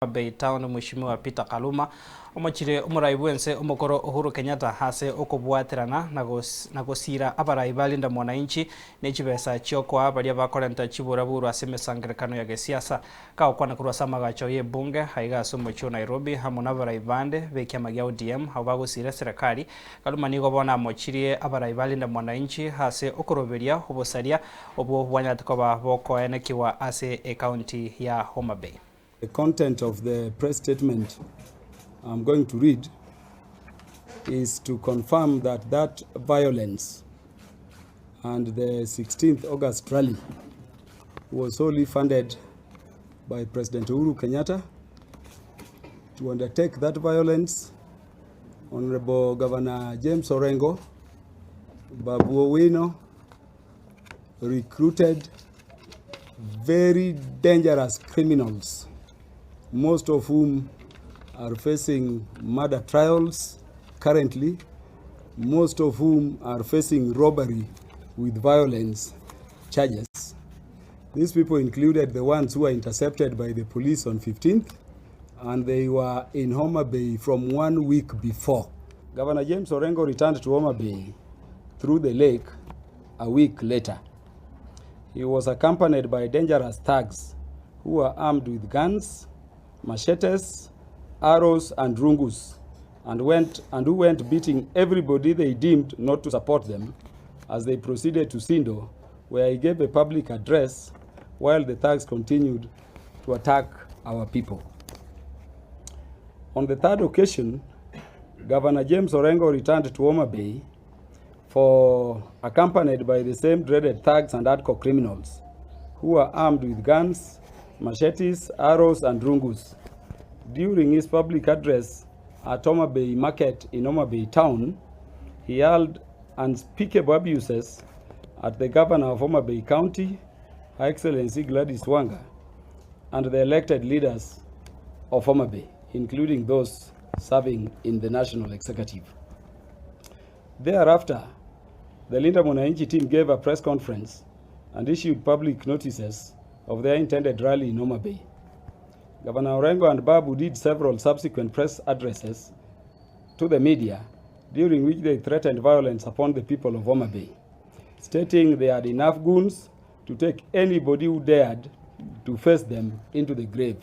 Bay Town Mheshimiwa Peter Kaluma omochire omuraibwense omokoro Uhuru Kenyatta hase okobwaterana na gosira abaraibalinda mwananchi nechibesa chioko abaria bakorenta chibura buru asemesangerekano ya gesiasa kaokwana kurwa samagacho ye bunge haiga somocho Nairobi hamwe n'abaraibande bekiama gya ODM habagosira serikali Kaluma nigo bona amochirie abaraibalinda mwananchi hase okoroberia Obosaria obwo bwanyatikoba bokoenekiwa ase e county ya Homa Bay. The content of the press statement I'm going to read is to confirm that violence and the 16th August rally was solely funded by President Uhuru Kenyatta. To undertake that violence, Honorable Governor James Orengo, Babu Owino, recruited very dangerous criminals, most of whom are facing murder trials currently, most of whom are facing robbery with violence charges. These people included the ones who were intercepted by the police on 15th, and they were in Homa Bay from 1 week before. Governor James Orengo returned to Homa Bay through the lake a week later. He was accompanied by dangerous thugs who were armed with guns, machetes, arrows, and rungus, and who went beating everybody they deemed not to support them as they proceeded to Sindo, where he gave a public address while the thugs continued to attack our people. On the third occasion, Governor James Orengo returned to Homa Bay accompanied by the same dreaded thugs and hardcore criminals who were armed with guns, machetes, arrows, and rungus. During his public address at Homa Bay Market in Homa Bay Town, he hurled unspeakable abuses at the governor of Homa Bay County, Her Excellency Gladys Wanga, and the elected leaders of Homa Bay, including those serving in the National Executive. Thereafter, the Linda Mwananchi team gave a press conference and issued public notices of their intended rally in Homa Bay. Governor Orengo and Babu did several subsequent press addresses to the media, during which they threatened violence upon the people of Homa Bay, stating they had enough goons to take anybody who dared to face them into the grave.